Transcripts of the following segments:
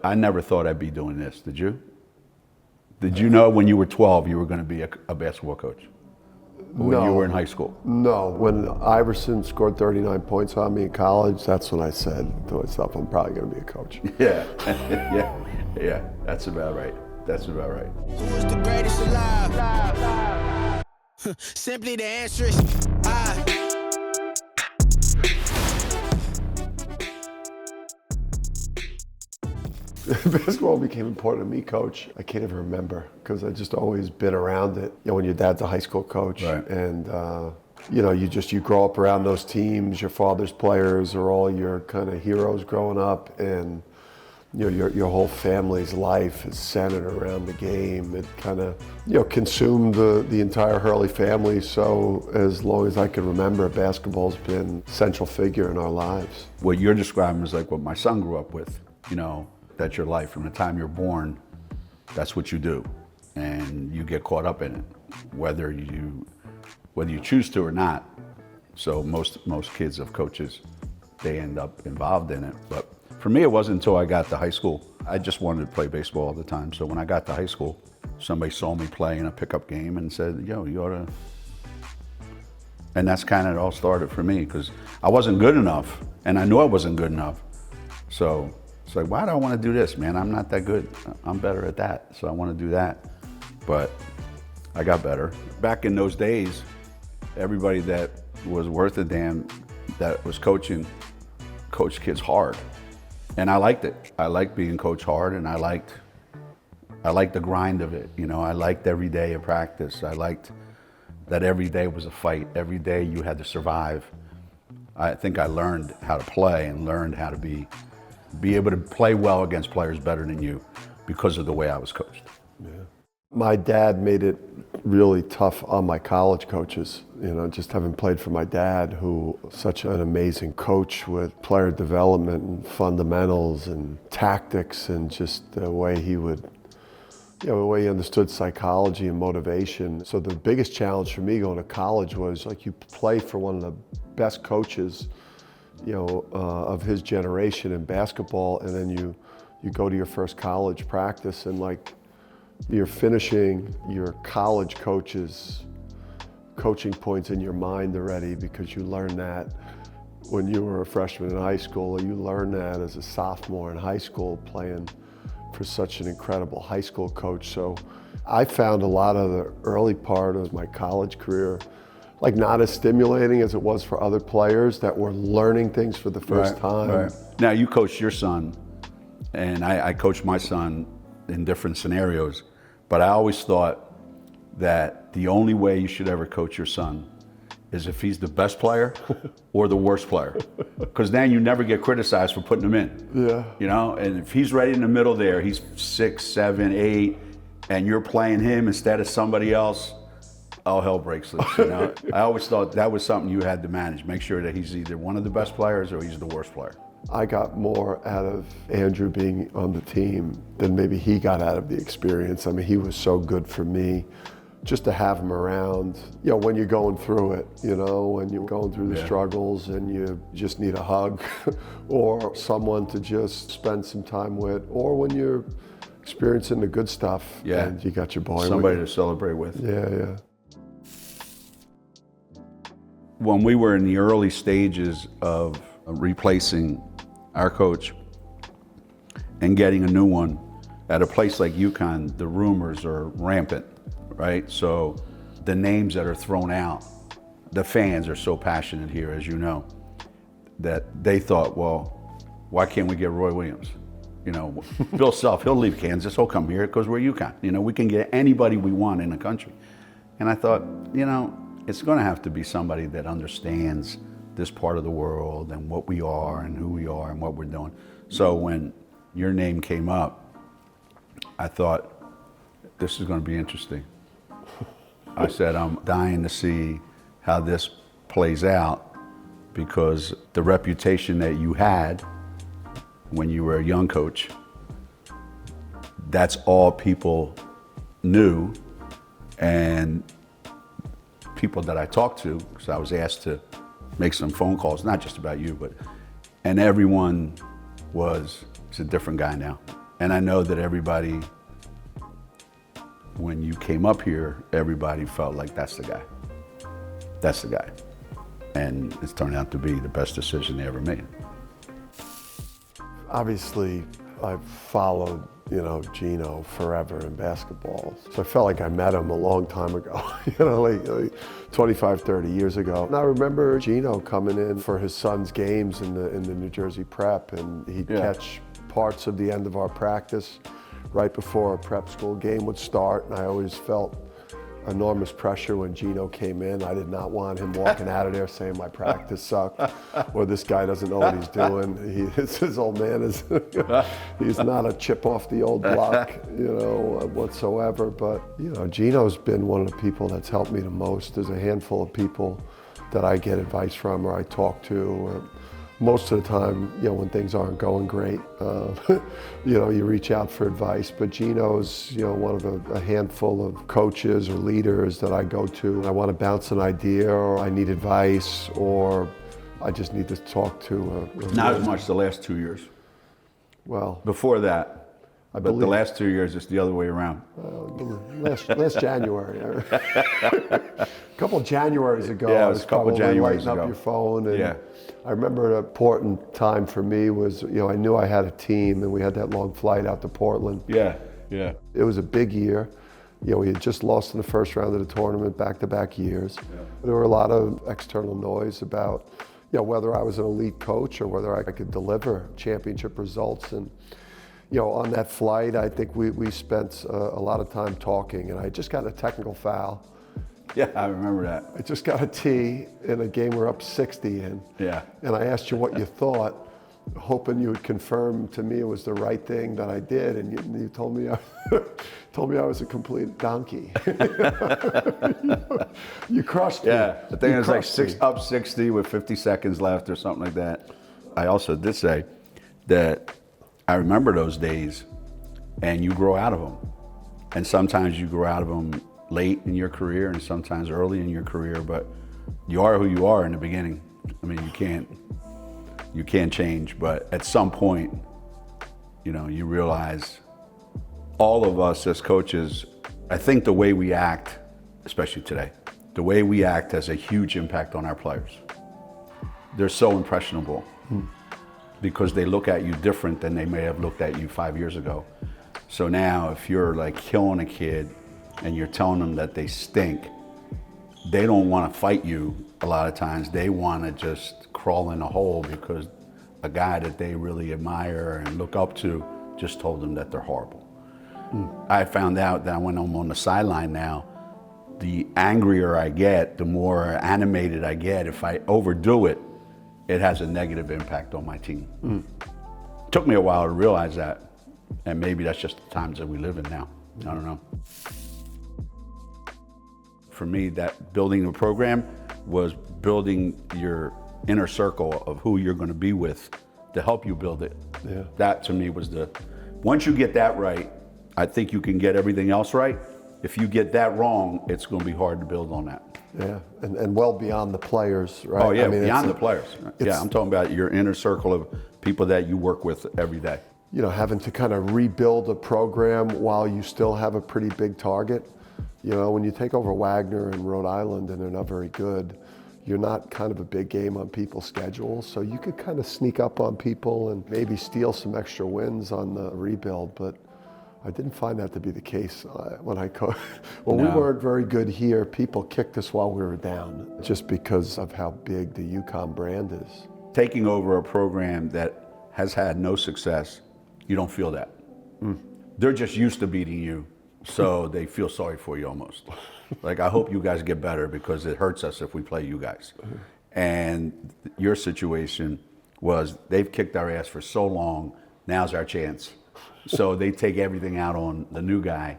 I never thought I'd be doing this. Did you? Did you know when you were 12 you were going to be a basketball coach? When you were in high school? No. When Iverson scored 39 points on me in college, that's when I said to myself, I'm probably going to be a coach. Yeah, yeah. That's about right. That's about right. Who is the greatest alive? Simply the answer is I. Basketball became important to me, Coach. I can't even remember because I just always been around it. You know, when your dad's a high school coach, right. And you know, you grow up around those teams. Your father's players are all your kind of heroes growing up, and you know, your whole family's life is centered around the game. It kind of, you know, consumed the entire Hurley family. So as long as I can remember, basketball's been a central figure in our lives. What you're describing is like what my son grew up with. You know, that's your life. From the time you're born, that's what you do. And you get caught up in it, whether you choose to or not. So most kids of coaches, they end up involved in it. But for me, it wasn't until I got to high school. I just wanted to play baseball all the time. So when I got to high school, somebody saw me play in a pickup game and said, yo, you ought to. And that's kind of it all started for me, because I wasn't good enough, and I knew I wasn't good enough. So it's like, why do I want to do this, man? I'm not that good. I'm better at that, so I want to do that. But I got better. Back in those days, everybody that was worth a damn that was coaching, coached kids hard. And I liked it. I liked being coached hard, and I liked the grind of it. You know, I liked every day of practice. I liked that every day was a fight. Every day you had to survive. I think I learned how to play and learned how to be able to play well against players better than you because of the way I was coached. Yeah. My dad made it really tough on my college coaches, you know, just having played for my dad, who was such an amazing coach with player development and fundamentals and tactics, and just the way he would, you know, the way he understood psychology and motivation. So the biggest challenge for me going to college was, like, you play for one of the best coaches, you know, of his generation in basketball, and then you go to your first college practice, and like, you're finishing your college coach's coaching points in your mind already, because you learned that when you were a freshman in high school, or you learned that as a sophomore in high school playing for such an incredible high school coach. So I found a lot of the early part of my college career like not as stimulating as it was for other players that were learning things for the first time. Right. Now you coach your son, and I coach my son in different scenarios, but I always thought that the only way you should ever coach your son is if he's the best player or the worst player, because then you never get criticized for putting him in. Yeah. You know, and if he's right in the middle there, he's 6, 7, 8, and you're playing him instead of somebody else, all hell breaks loose. You know, I always thought that was something you had to manage. Make sure that he's either one of the best players or he's the worst player. I got more out of Andrew being on the team than maybe he got out of the experience. I mean, he was so good for me just to have him around, you know, when you're going through it, you know, when you're going through the struggles and you just need a hug or someone to just spend some time with, or when you're experiencing the good stuff and you got your boy somebody to celebrate with. Yeah. When we were in the early stages of replacing our coach and getting a new one at a place like UConn, the rumors are rampant, right? So the names that are thrown out, the fans are so passionate here, as you know, that they thought, well, why can't we get Roy Williams? You know, Bill Self, he'll leave Kansas, he'll come here because we're UConn. You know, we can get anybody we want in the country. And I thought, you know, it's going to have to be somebody that understands this part of the world and what we are and who we are and what we're doing. So when your name came up, I thought, this is going to be interesting. I said, I'm dying to see how this plays out, because the reputation that you had when you were a young coach, that's all people knew. And people that I talked to, because I was asked to make some phone calls, not just about you, and everyone was, it's a different guy now. And I know that everybody, when you came up here, everybody felt like that's the guy. That's the guy. And it's turned out to be the best decision they ever made. Obviously, I've followed, Geno forever in basketball. So I felt like I met him a long time ago, like 25, 30 years ago. And I remember Geno coming in for his son's games in the New Jersey prep, and he'd catch parts of the end of our practice right before a prep school game would start. And I always felt enormous pressure when Geno came in. I did not want him walking out of there saying my practice sucked or this guy doesn't know what he's doing. His old man is, he's not a chip off the old block, whatsoever. But, Geno's been one of the people that's helped me the most. There's a handful of people that I get advice from or I talk to. Or most of the time, when things aren't going great, you reach out for advice. But Geno's, one of a handful of coaches or leaders that I go to. I want to bounce an idea, or I need advice, or I just need to talk to. Not as much the last 2 years. Well, before that, but the last 2 years, it's the other way around. Last January. A couple Januaries ago, yeah, it was a couple Januaries lighting ago. Up your phone. And yeah. I remember an important time for me was, I knew I had a team, and we had that long flight out to Portland. Yeah, yeah. It was a big year. We had just lost in the first round of the tournament back-to-back years. Yeah. There were a lot of external noise about, whether I was an elite coach or whether I could deliver championship results. And, on that flight, I think we spent a lot of time talking, and I just got a technical foul. Yeah, I remember that. I just got a tee in a game we're up 60 in. Yeah. And I asked you what you thought, hoping you would confirm to me it was the right thing that I did, and you told me I was a complete donkey. You crushed me. Yeah, I think it was like up 60 with 50 seconds left or something like that. I also did say that I remember those days, and you grow out of them. And sometimes you grow out of them late in your career and sometimes early in your career, but you are who you are in the beginning. I mean, you can't change, but at some point, you realize all of us as coaches, I think the way we act, especially today, the way we act has a huge impact on our players. They're so impressionable because they look at you different than they may have looked at you 5 years ago. So now if you're like killing a kid and you're telling them that they stink, they don't want to fight you a lot of times. They want to just crawl in a hole because a guy that they really admire and look up to just told them that they're horrible. I found out that when I'm on the sideline now, the angrier I get, the more animated I get. If I overdo it, it has a negative impact on my team. It took me a while to realize that, and maybe that's just the times that we live in now. I don't know. For me, that building a program was building your inner circle of who you're going to be with to help you build it. Yeah. That to me was once you get that right, I think you can get everything else right. If you get that wrong, it's going to be hard to build on that. Yeah, and well beyond the players, right? Oh yeah, beyond the players. Yeah, I'm talking about your inner circle of people that you work with every day. Having to kind of rebuild a program while you still have a pretty big target. When you take over Wagner and Rhode Island and they're not very good, you're not kind of a big game on people's schedules. So you could kind of sneak up on people and maybe steal some extra wins on the rebuild. But I didn't find that to be the case when I coached. When we weren't very good here, people kicked us while we were down just because of how big the UConn brand is. Taking over a program that has had no success, you don't feel that. They're just used to beating you, so they feel sorry for you almost. Like, I hope you guys get better because it hurts us if we play you guys. And your situation was they've kicked our ass for so long, now's our chance. So they take everything out on the new guy.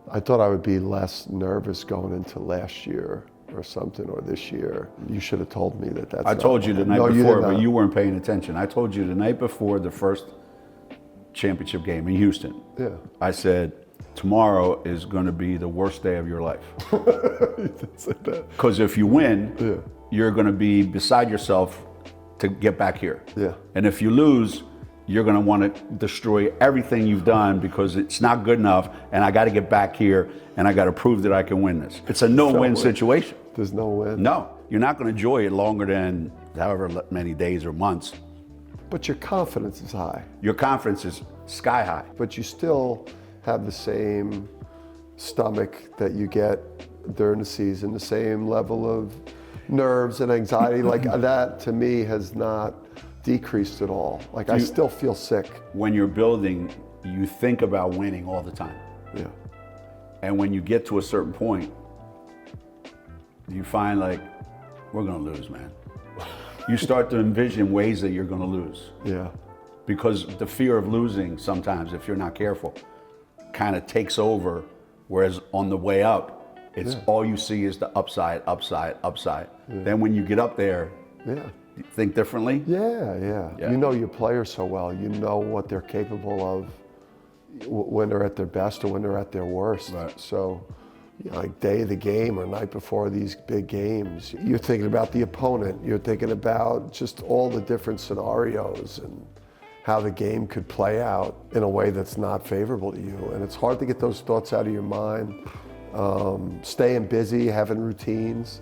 I thought I would be less nervous going into last year or something, or this year. You should have told me that's I told you the night before, but you weren't paying attention. I told you the night before the first championship game in Houston. Yeah. I said, tomorrow is going to be the worst day of your life. Because if you win, you're going to be beside yourself to get back here. Yeah. And if you lose, you're going to want to destroy everything you've done because it's not good enough, and I got to get back here, and I got to prove that I can win this. It's a no-win situation. There's no win. No, you're not going to enjoy it longer than however many days or months. But your confidence is high. Your confidence is sky high. But you still have the same stomach that you get during the season, the same level of nerves and anxiety. Like that, to me, has not decreased at all. Like I still feel sick. When you're building, you think about winning all the time. Yeah. And when you get to a certain point, you find like, we're going to lose, man. You start to envision ways that you're going to lose. Yeah. Because the fear of losing sometimes, if you're not careful, kind of takes over. Whereas on the way up, it's all you see is the upside, upside, upside. Then when you get up there, you think differently. Yeah. You know your players so well. You know what they're capable of when they're at their best or when they're at their worst. Right. So, like day of the game or night before these big games, you're thinking about the opponent. You're thinking about just all the different scenarios and how the game could play out in a way that's not favorable to you. And it's hard to get those thoughts out of your mind. Staying busy, having routines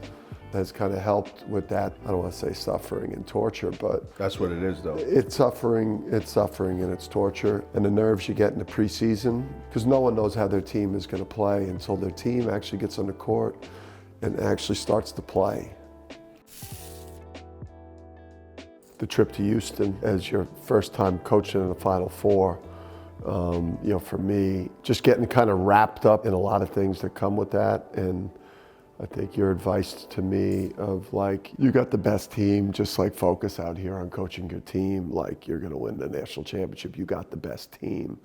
has kind of helped with that. I don't want to say suffering and torture, but That's what it is, though. it's suffering and it's torture. And the nerves you get in the preseason, because no one knows how their team is going to play until their team actually gets on the court and actually starts to play. The trip to Houston as your first time coaching in the Final Four, for me, just getting kind of wrapped up in a lot of things that come with that. And I think your advice to me of like, you got the best team, just like focus out here on coaching your team, like you're gonna win the national championship, you got the best team.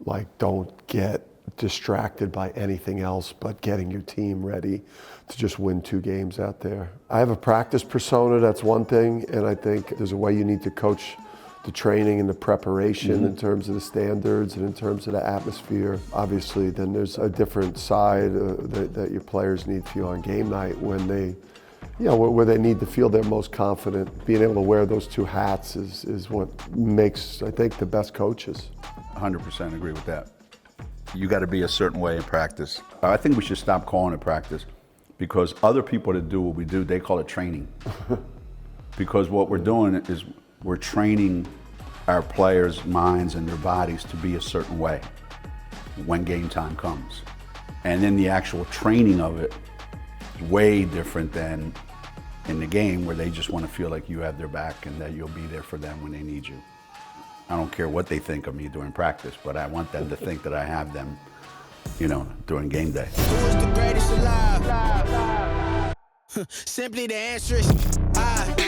Like, don't get distracted by anything else but getting your team ready to just win 2 games out there. I have a practice persona, that's one thing, and I think there's a way you need to coach the training and the preparation in terms of the standards and in terms of the atmosphere. Obviously, then there's a different side that your players need to feel on game night when they, where they need to feel their most confident. Being able to wear those 2 hats is what makes, I think, the best coaches. 100% agree with that. You got to be a certain way in practice. I think we should stop calling it practice because other people that do what we do, they call it training. Because what we're doing is we're training our players' minds and their bodies to be a certain way when game time comes. And then the actual training of it is way different than in the game where they just want to feel like you have their back and that you'll be there for them when they need you. I don't care what they think of me during practice, but I want them to think that I have them, during game day. Who is the greatest alive? Simply the answer is I.